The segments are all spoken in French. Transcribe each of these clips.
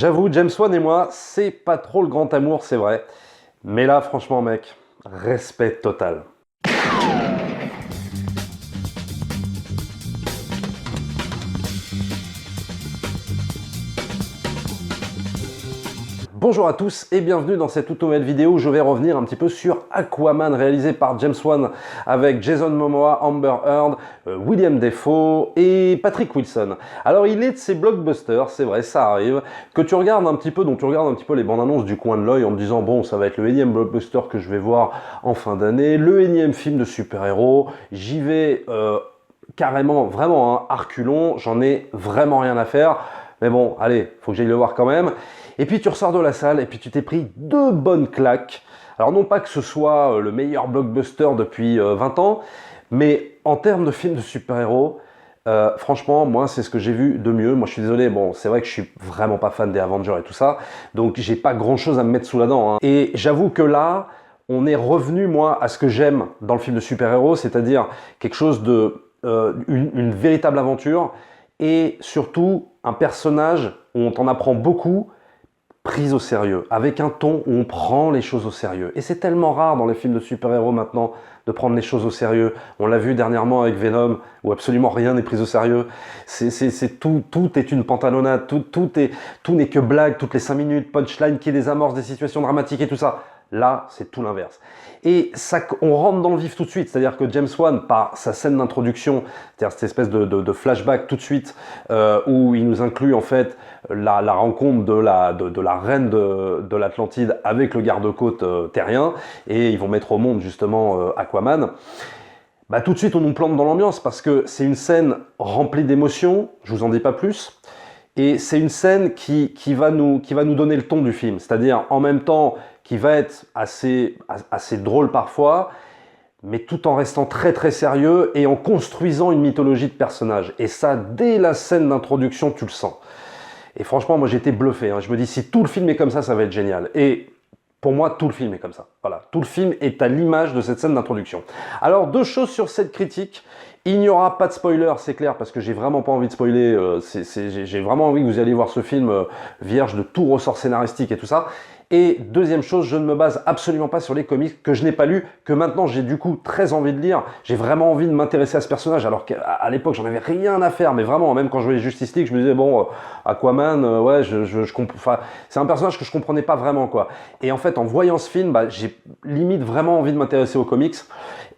J'avoue, James Wan et moi, c'est pas trop le grand amour, c'est vrai. Mais là, franchement, mec, respect total. Bonjour à tous et bienvenue dans cette toute nouvelle vidéo où je vais revenir un petit peu sur Aquaman réalisé par James Wan avec Jason Momoa, Amber Heard, William Dafoe et Patrick Wilson. Alors il est de ces blockbusters, c'est vrai, ça arrive, que tu regardes un petit peu, donc tu regardes un petit peu les bandes annonces du coin de l'œil en te disant bon, ça va être le énième blockbuster que je vais voir en fin d'année, le énième film de super-héros, j'y vais carrément, vraiment, hein, à reculons, j'en ai vraiment rien à faire. Mais bon, allez, faut que j'aille le voir quand même. Et puis tu ressors de la salle et puis tu t'es pris deux bonnes claques. Alors non pas que ce soit le meilleur blockbuster depuis 20 ans, mais en termes de films de super-héros, franchement, moi c'est ce que j'ai vu de mieux. Moi je suis désolé, bon c'est vrai que je suis vraiment pas fan des Avengers et tout ça, donc j'ai pas grand chose à me mettre sous la dent, hein. Et j'avoue que là, on est revenu moi à ce que j'aime dans le film de super-héros, c'est-à-dire quelque chose de une véritable aventure et surtout un personnage où on t'en apprend beaucoup, prise au sérieux, avec un ton où on prend les choses au sérieux. Et c'est tellement rare dans les films de super-héros maintenant de prendre les choses au sérieux. On l'a vu dernièrement avec Venom, où absolument rien n'est pris au sérieux. Tout est une pantalonnade, tout n'est que blague, toutes les 5 minutes, punchline qui désamorce des situations dramatiques et tout ça. Là, c'est tout l'inverse. Et ça, on rentre dans le vif tout de suite, c'est-à-dire que James Wan, par sa scène d'introduction, c'est-à-dire cette espèce de flashback tout de suite, où il nous inclut en fait la rencontre de la reine de l'Atlantide avec le garde-côte terrien, et ils vont mettre au monde justement Aquaman. Bah, tout de suite, on nous plante dans l'ambiance parce que c'est une scène remplie d'émotions, je vous en dis pas plus. Et c'est une scène qui va nous donner le ton du film, c'est-à-dire en même temps qui va être assez drôle parfois, mais tout en restant très très sérieux et en construisant une mythologie de personnage. Et ça, dès la scène d'introduction, tu le sens. Et franchement, moi j'ai été bluffé, hein. Je me dis, si tout le film est comme ça va être génial. Et pour moi, tout le film est comme ça. Voilà, tout le film est à l'image de cette scène d'introduction. Alors, deux choses sur cette critique. Il n'y aura pas de spoiler, c'est clair, parce que j'ai vraiment pas envie de spoiler. J'ai vraiment envie que vous alliez voir ce film vierge de tout ressort scénaristique et tout ça. Et deuxième chose, je ne me base absolument pas sur les comics que je n'ai pas lus, que maintenant j'ai du coup très envie de lire. J'ai vraiment envie de m'intéresser à ce personnage, alors qu'à l'époque j'en avais rien à faire, mais vraiment, même quand je voyais Justice League, je me disais bon, Aquaman, ouais, enfin, c'est un personnage que je comprenais pas vraiment, quoi. Et en fait, en voyant ce film, bah, j'ai limite vraiment envie de m'intéresser aux comics.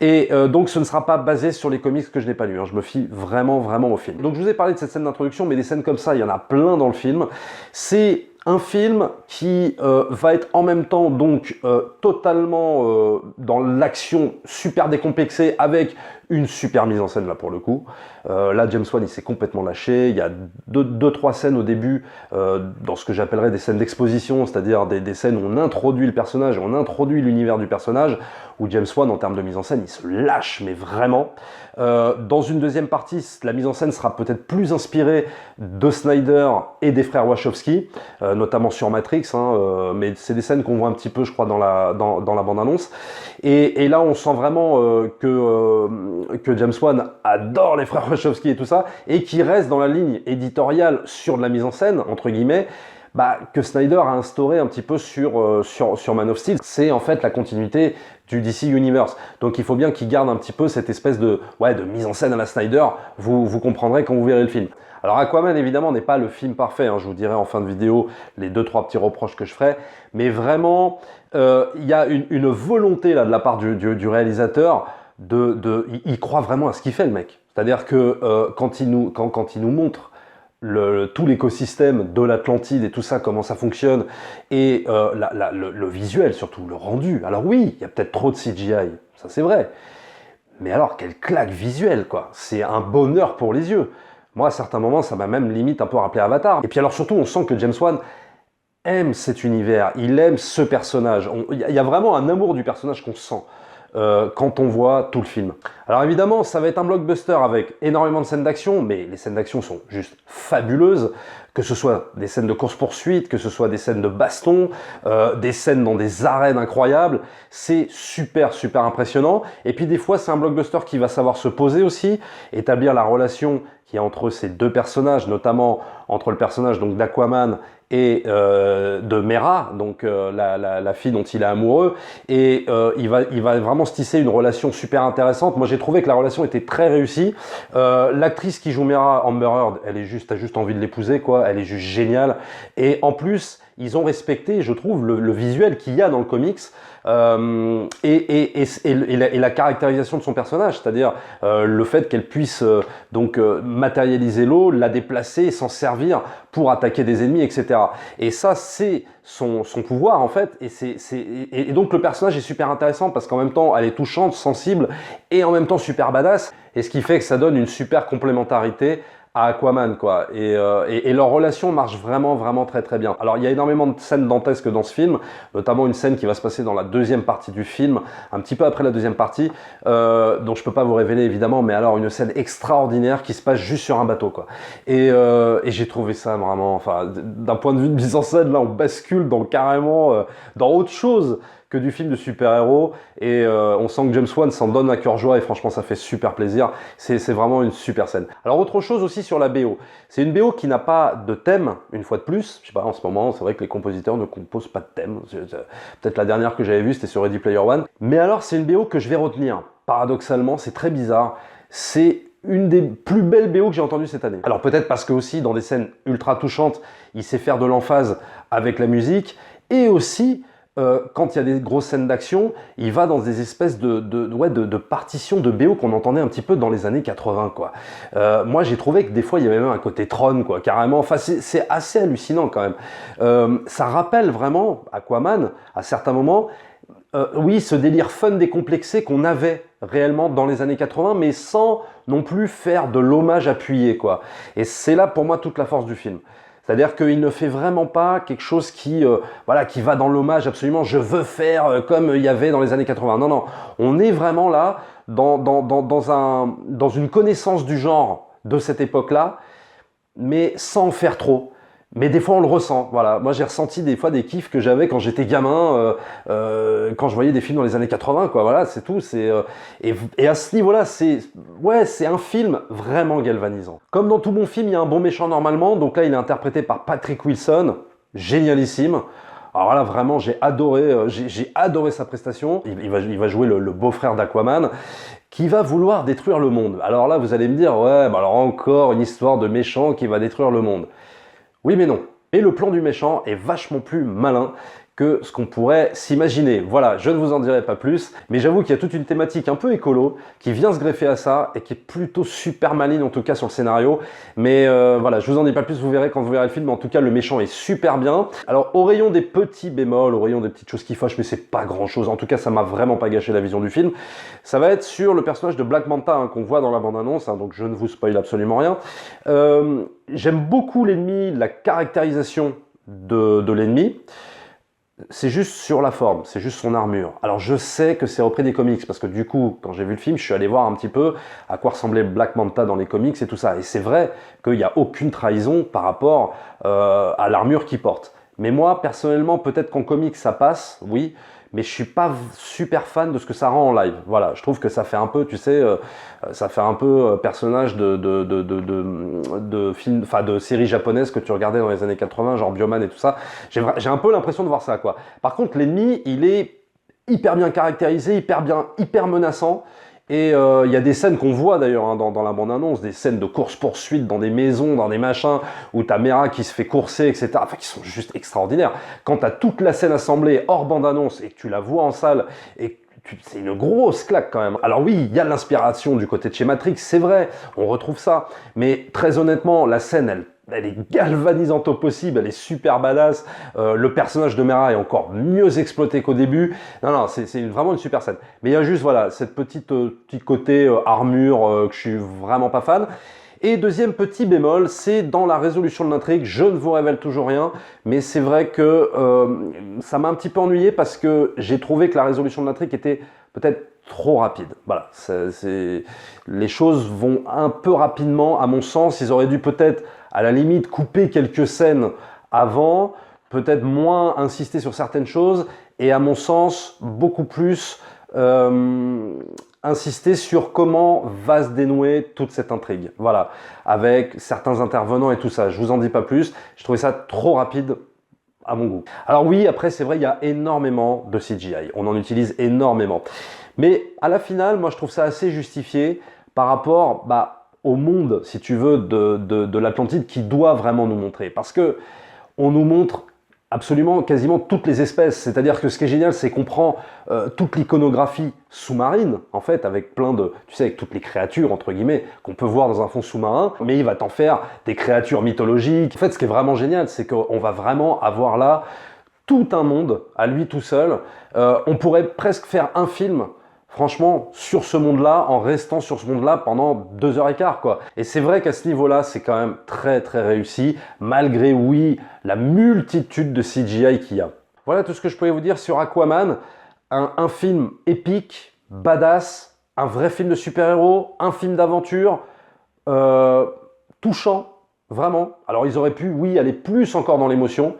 Et donc ce ne sera pas basé sur les comics que je n'ai pas lus, hein. Je me fie vraiment au film. Donc je vous ai parlé de cette scène d'introduction, mais des scènes comme ça, il y en a plein dans le film. C'est un film qui va être en même temps donc totalement dans l'action super décomplexée avec une super mise en scène là pour le coup. Là James Wan il s'est complètement lâché, il y a deux trois scènes au début dans ce que j'appellerais des scènes d'exposition, c'est-à-dire des scènes où on introduit le personnage, on introduit l'univers du personnage, où James Wan en termes de mise en scène il se lâche mais vraiment. Dans une deuxième partie, la mise en scène sera peut-être plus inspirée de Snyder et des frères Wachowski, notamment sur Matrix, hein, mais c'est des scènes qu'on voit un petit peu, je crois, dans la bande-annonce. Et là, on sent vraiment que James Wan adore les frères Wachowski et tout ça, et qui reste dans la ligne éditoriale sur de la mise en scène, entre guillemets, bah, que Snyder a instauré un petit peu sur Man of Steel. C'est en fait la continuité du DC Universe. Donc il faut bien qu'il garde un petit peu cette espèce de mise en scène à la Snyder. Vous comprendrez quand vous verrez le film. Alors Aquaman évidemment n'est pas le film parfait, hein. Je vous dirai en fin de vidéo les 2-3 petits reproches que je ferai, mais vraiment il y a une volonté là de la part du réalisateur il croit vraiment à ce qu'il fait, le mec. C'est-à-dire que quand il nous montre tout l'écosystème de l'Atlantide et tout ça, comment ça fonctionne, et le visuel surtout, le rendu. Alors oui, il y a peut-être trop de CGI, ça c'est vrai, mais alors quelle claque visuelle, quoi. C'est un bonheur pour les yeux. Moi, à certains moments, ça m'a même limite un peu rappelé Avatar. Et puis alors surtout, on sent que James Wan aime cet univers, il aime ce personnage. Il y a vraiment un amour du personnage qu'on sent quand on voit tout le film. Alors évidemment, ça va être un blockbuster avec énormément de scènes d'action, mais les scènes d'action sont juste fabuleuses, que ce soit des scènes de course-poursuite, que ce soit des scènes de baston, des scènes dans des arènes incroyables, c'est super impressionnant. Et puis des fois, c'est un blockbuster qui va savoir se poser aussi, établir la relation qui est entre ces deux personnages, notamment entre le personnage donc d'Aquaman et de Mera, donc la fille dont il est amoureux, et il va vraiment se tisser une relation super intéressante. Moi j'ai trouvé que la relation était très réussie. L'actrice qui joue Mera, Amber Heard, t'as juste envie de l'épouser, quoi. Elle est juste géniale, et en plus ils ont respecté, je trouve, le visuel qu'il y a dans le comics, et la caractérisation de son personnage, c'est-à-dire le fait qu'elle puisse matérialiser l'eau, la déplacer et s'en servir pour attaquer des ennemis, etc. Et ça, c'est son pouvoir, en fait. Et donc, le personnage est super intéressant parce qu'en même temps, elle est touchante, sensible et en même temps super badass. Et ce qui fait que ça donne une super complémentarité à Aquaman, quoi. Et leur relation marche vraiment, vraiment très, très bien. Alors, il y a énormément de scènes dantesques dans ce film, notamment une scène qui va se passer dans la deuxième partie du film, un petit peu après la deuxième partie, dont je peux pas vous révéler, évidemment, mais alors une scène extraordinaire qui se passe juste sur un bateau, quoi. Et j'ai trouvé ça vraiment, enfin, d'un point de vue de mise en scène, là, on bascule carrément dans autre chose que du film de super-héros, et on sent que James Wan s'en donne à cœur joie, et franchement ça fait super plaisir. C'est vraiment une super scène. Alors autre chose aussi sur la BO, c'est une BO qui n'a pas de thème, une fois de plus. Je sais pas, en ce moment c'est vrai que les compositeurs ne composent pas de thème. Peut-être la dernière que j'avais vue c'était sur Ready Player One, mais alors c'est une BO que je vais retenir. Paradoxalement, c'est très bizarre, c'est une des plus belles BO que j'ai entendues cette année. Alors peut-être parce que aussi dans des scènes ultra touchantes, il sait faire de l'emphase avec la musique, et aussi quand il y a des grosses scènes d'action, il va dans des espèces de partitions de BO qu'on entendait un petit peu dans les années 80, quoi. Moi, j'ai trouvé que des fois, il y avait même un côté Tron, quoi, carrément. Enfin, c'est assez hallucinant, quand même. Ça rappelle vraiment Aquaman, à certains moments, oui, ce délire fun décomplexé qu'on avait réellement dans les années 80, mais sans non plus faire de l'hommage appuyé, quoi. Et c'est là, pour moi, toute la force du film. C'est-à-dire qu'il ne fait vraiment pas quelque chose qui va dans l'hommage absolument. Je veux faire comme il y avait dans les années 80. Non, non. On est vraiment là dans une connaissance du genre de cette époque-là, mais sans en faire trop. Mais des fois, on le ressent. Voilà. Moi, j'ai ressenti des fois des kiffs que j'avais quand j'étais gamin, quand je voyais des films dans les années 80, quoi. Voilà, c'est tout. Et à ce niveau-là, c'est un film vraiment galvanisant. Comme dans tout bon film, il y a un bon méchant normalement. Donc là, il est interprété par Patrick Wilson, génialissime. Alors là, vraiment, j'ai adoré sa prestation. Il va jouer le beau-frère d'Aquaman, qui va vouloir détruire le monde. Alors là, vous allez me dire, ouais, bah alors encore une histoire de méchant qui va détruire le monde. Oui mais non. Et le plan du méchant est vachement plus malin que ce qu'on pourrait s'imaginer. Voilà, je ne vous en dirai pas plus, mais j'avoue qu'il y a toute une thématique un peu écolo qui vient se greffer à ça et qui est plutôt super maligne en tout cas sur le scénario. Mais voilà, je vous en dis pas plus, vous verrez quand vous verrez le film. En tout cas, le méchant est super bien. Alors au rayon des petits bémols, au rayon des petites choses qui fâchent, mais c'est pas grand chose. En tout cas, ça m'a vraiment pas gâché la vision du film. Ça va être sur le personnage de Black Manta qu'on voit dans la bande-annonce, donc je ne vous spoil absolument rien. J'aime beaucoup l'ennemi, la caractérisation de l'ennemi. C'est juste sur la forme, c'est juste son armure. Alors je sais que c'est repris des comics, parce que du coup, quand j'ai vu le film, je suis allé voir un petit peu à quoi ressemblait Black Manta dans les comics et tout ça. Et c'est vrai qu'il n'y a aucune trahison par rapport à l'armure qu'il porte. Mais moi, personnellement, peut-être qu'en comics ça passe, oui, mais je suis pas super fan de ce que ça rend en live. Voilà, je trouve que ça fait un peu, tu sais, ça fait un peu personnage de film, enfin de séries japonaises que tu regardais dans les années 80, genre Bioman et tout ça. J'ai un peu l'impression de voir ça, quoi. Par contre, l'ennemi, il est hyper bien caractérisé, hyper menaçant. Et il y a des scènes qu'on voit d'ailleurs hein, dans la bande-annonce, des scènes de course-poursuite dans des maisons, dans des machins, où t'as Mera qui se fait courser, etc. Enfin, qui sont juste extraordinaires. Quand t'as toute la scène assemblée hors bande-annonce et que tu la vois en salle, et c'est une grosse claque quand même. Alors oui, il y a l'inspiration du côté de chez Matrix, c'est vrai, on retrouve ça. Mais très honnêtement, la scène, elle est galvanisante au possible, elle est super badass. Le personnage de Mera est encore mieux exploité qu'au début. Non, c'est vraiment une super scène. Mais il y a juste, voilà, cette petit côté armure que je suis vraiment pas fan. Et deuxième petit bémol, c'est dans la résolution de l'intrigue. Je ne vous révèle toujours rien, mais c'est vrai que ça m'a un petit peu ennuyé parce que j'ai trouvé que la résolution de l'intrigue était peut-être trop rapide. Voilà, les choses vont un peu rapidement, à mon sens. Ils auraient dû peut-être, à la limite, couper quelques scènes avant, peut-être moins insister sur certaines choses, et à mon sens, beaucoup plus insister sur comment va se dénouer toute cette intrigue. Voilà, avec certains intervenants et tout ça. Je vous en dis pas plus. Je trouvais ça trop rapide à mon goût. Alors oui, après c'est vrai, il y a énormément de CGI. On en utilise énormément. Mais à la finale, moi je trouve ça assez justifié par rapport au monde, si tu veux, de l'Atlantide qui doit vraiment nous montrer. Parce que on nous montre absolument quasiment toutes les espèces. C'est-à-dire que ce qui est génial, c'est qu'on prend toute l'iconographie sous-marine, en fait, avec plein de, tu sais, avec toutes les créatures, entre guillemets, qu'on peut voir dans un fond sous-marin, mais il va t'en faire des créatures mythologiques. En fait, ce qui est vraiment génial, c'est qu'on va vraiment avoir là tout un monde, à lui tout seul. On pourrait presque faire un film, franchement, sur ce monde-là, en restant sur ce monde-là pendant 2h15, quoi. Et c'est vrai qu'à ce niveau-là, c'est quand même très très réussi, malgré, oui, la multitude de CGI qu'il y a. Voilà tout ce que je pouvais vous dire sur Aquaman, un film épique, badass, un vrai film de super-héros, un film d'aventure, touchant, vraiment. Alors ils auraient pu, oui, aller plus encore dans l'émotion,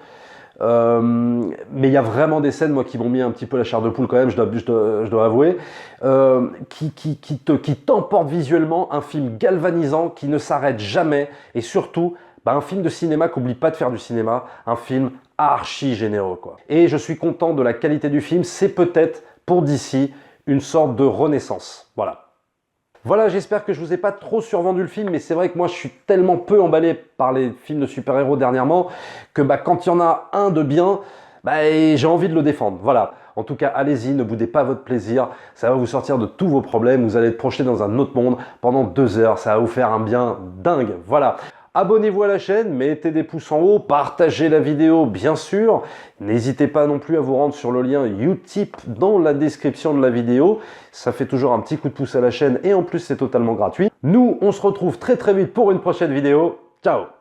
mais il y a vraiment des scènes, moi, qui m'ont mis un petit peu la chair de poule quand même, je dois avouer, qui t'emportent visuellement, un film galvanisant qui ne s'arrête jamais, et surtout, un film de cinéma qui n'oublie pas de faire du cinéma, un film archi généreux, quoi. Et je suis content de la qualité du film, c'est peut-être pour DC une sorte de renaissance, voilà. Voilà, j'espère que je vous ai pas trop survendu le film, mais c'est vrai que moi je suis tellement peu emballé par les films de super-héros dernièrement que quand il y en a un de bien, j'ai envie de le défendre. Voilà. En tout cas, allez-y, ne boudez pas votre plaisir, ça va vous sortir de tous vos problèmes, vous allez être projeté dans un autre monde pendant 2 heures, ça va vous faire un bien dingue. Voilà. Abonnez-vous à la chaîne, mettez des pouces en haut, partagez la vidéo bien sûr. N'hésitez pas non plus à vous rendre sur le lien Utip dans la description de la vidéo. Ça fait toujours un petit coup de pouce à la chaîne et en plus c'est totalement gratuit. Nous, on se retrouve très très vite pour une prochaine vidéo. Ciao!